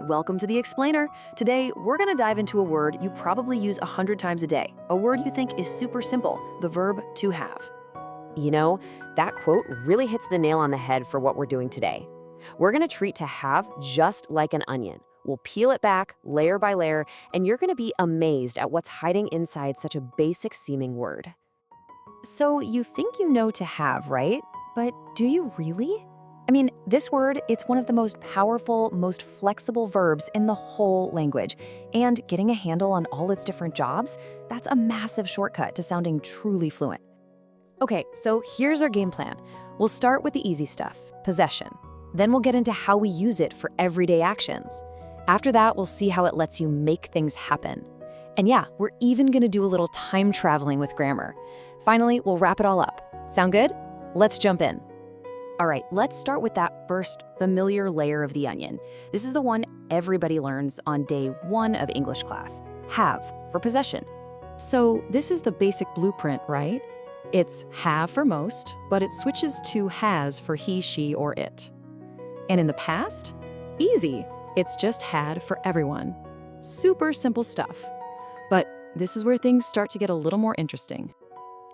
welcome to the explainer. Today, we're going to dive into a word you probably use 100 times a day, a word you think is super simple, the verb to have. You know, that quote really hits the nail on the head for what we're doing today. We're going to treat to have just like an onion. We'll peel it back layer by layer, and you're going to be amazed at what's hiding inside such a basic-seeming word. So you think you know to have, right? But do you really? I mean, this word, it's one of the most powerful, most flexible verbs in the whole language. And getting a handle on all its different jobs, that's a massive shortcut to sounding truly fluent. Okay, so here's our game plan. We'll start with the easy stuff, possession. Then we'll get into how we use it for everyday actions. After that, we'll see how it lets you make things happen. And yeah, we're even gonna do a little time traveling with grammar. Finally, we'll wrap it all up. Sound good? Let's jump in. All right, let's start with that first familiar layer of the onion. This is the one everybody learns on day 1 of English class. Have for possession. So this is the basic blueprint, right? It's have for most, but it switches to has for he, she, or it. And in the past? Easy. It's just had for everyone. Super simple stuff. But this is where things start to get a little more interesting.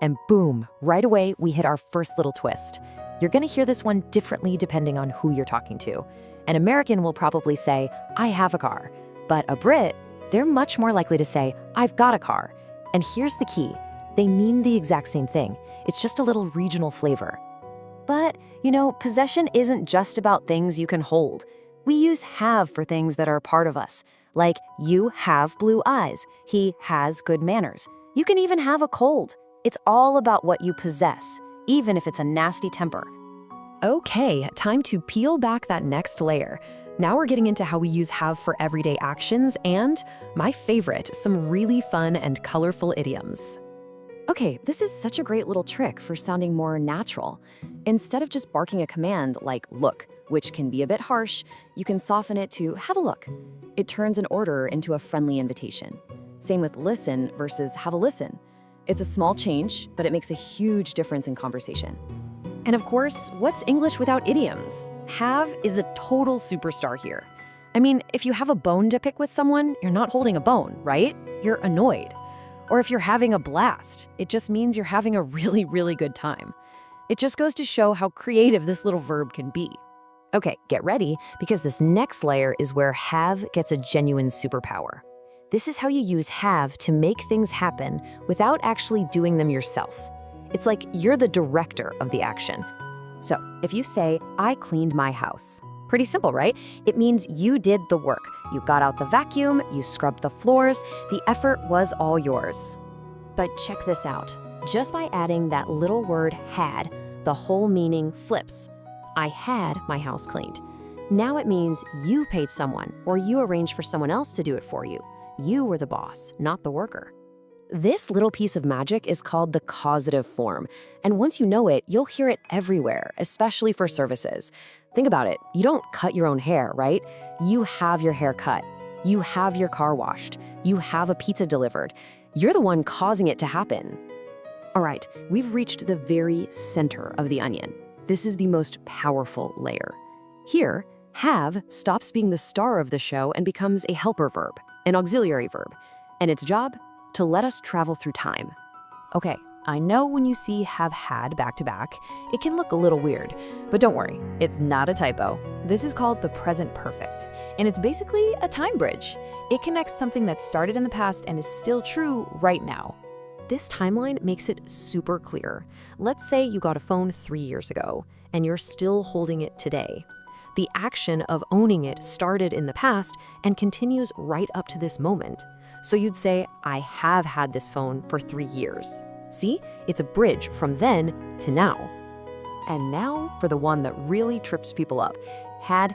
And boom, right away, we hit our first little twist. You're gonna hear this one differently depending on who you're talking to. An American will probably say, I have a car. But a Brit, they're much more likely to say, I've got a car. And here's the key. They mean the exact same thing. It's just a little regional flavor. But, you know, possession isn't just about things you can hold. We use have for things that are a part of us. Like, you have blue eyes. He has good manners. You can even have a cold. It's all about what you possess, even if it's a nasty temper. Okay, time to peel back that next layer. Now we're getting into how we use have for everyday actions and, my favorite, some really fun and colorful idioms. Okay, this is such a great little trick for sounding more natural. Instead of just barking a command like look, which can be a bit harsh, you can soften it to have a look. It turns an order into a friendly invitation. Same with listen versus have a listen. It's a small change, but it makes a huge difference in conversation. And of course, what's English without idioms? Have is a total superstar here. I mean, if you have a bone to pick with someone, you're not holding a bone, right? You're annoyed. Or if you're having a blast, it just means you're having a really, really good time. It just goes to show how creative this little verb can be. Okay, get ready, because this next layer is where have gets a genuine superpower. This is how you use have to make things happen without actually doing them yourself. It's like you're the director of the action. So if you say, I cleaned my house, pretty simple, right? It means you did the work. You got out the vacuum, you scrubbed the floors, the effort was all yours. But check this out. Just by adding that little word had, the whole meaning flips. I had my house cleaned. Now it means you paid someone or you arranged for someone else to do it for you. You were the boss, not the worker. This little piece of magic is called the causative form. And once you know it, you'll hear it everywhere, especially for services. Think about it. You don't cut your own hair, right? You have your hair cut. You have your car washed. You have a pizza delivered. You're the one causing it to happen. All right, we've reached the very center of the onion. This is the most powerful layer. Here, have stops being the star of the show and becomes a helper verb, an auxiliary verb. And its job? To let us travel through time. Okay, I know when you see have had back to back, it can look a little weird, but don't worry, it's not a typo. This is called the present perfect, and it's basically a time bridge. It connects something that started in the past and is still true right now. This timeline makes it super clear. Let's say you got a phone 3 years ago, and you're still holding it today. The action of owning it started in the past and continues right up to this moment. So you'd say, I have had this phone for 3 years. See, it's a bridge from then to now. And now for the one that really trips people up, had.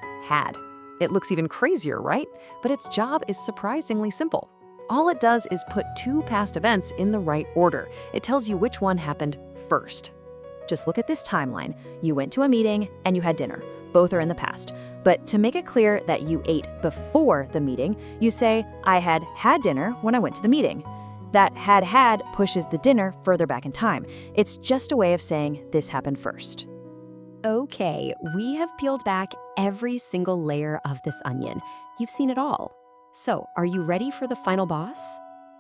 It looks even crazier, right? But its job is surprisingly simple. All it does is put 2 past events in the right order. It tells you which one happened first. Just look at this timeline. You went to a meeting and you had dinner. Both are in the past. But to make it clear that you ate before the meeting, you say, I had dinner when I went to the meeting. That had pushes the dinner further back in time. It's just a way of saying this happened first. Okay, we have peeled back every single layer of this onion. You've seen it all. So, are you ready for the final boss?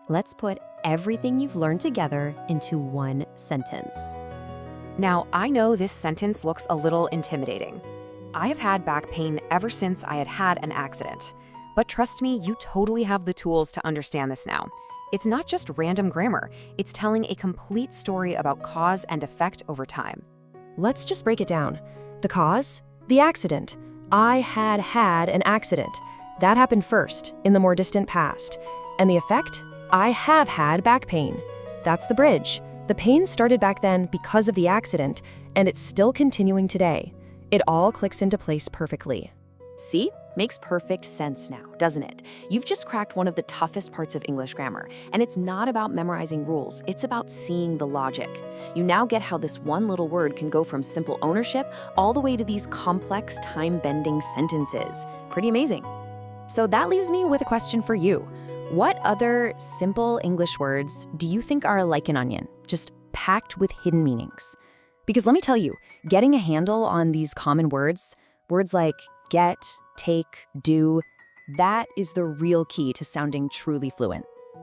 Let's put everything you've learned together into one sentence. Now, I know this sentence looks a little intimidating. I have had back pain ever since I had an accident. But trust me, you totally have the tools to understand this now. It's not just random grammar, it's telling a complete story about cause and effect over time. Let's just break it down. The cause? The accident. I had an accident. That happened first, in the more distant past. And the effect? I have had back pain. That's the bridge. The pain started back then because of the accident, and it's still continuing today. It all clicks into place perfectly. See? Makes perfect sense now, doesn't it? You've just cracked one of the toughest parts of English grammar, and it's not about memorizing rules, it's about seeing the logic. You now get how this one little word can go from simple ownership all the way to these complex, time-bending sentences. Pretty amazing. So that leaves me with a question for you. What other simple English words do you think are like an onion, just packed with hidden meanings? Because let me tell you, getting a handle on these common words like get, take, do, that is the real key to sounding truly fluent.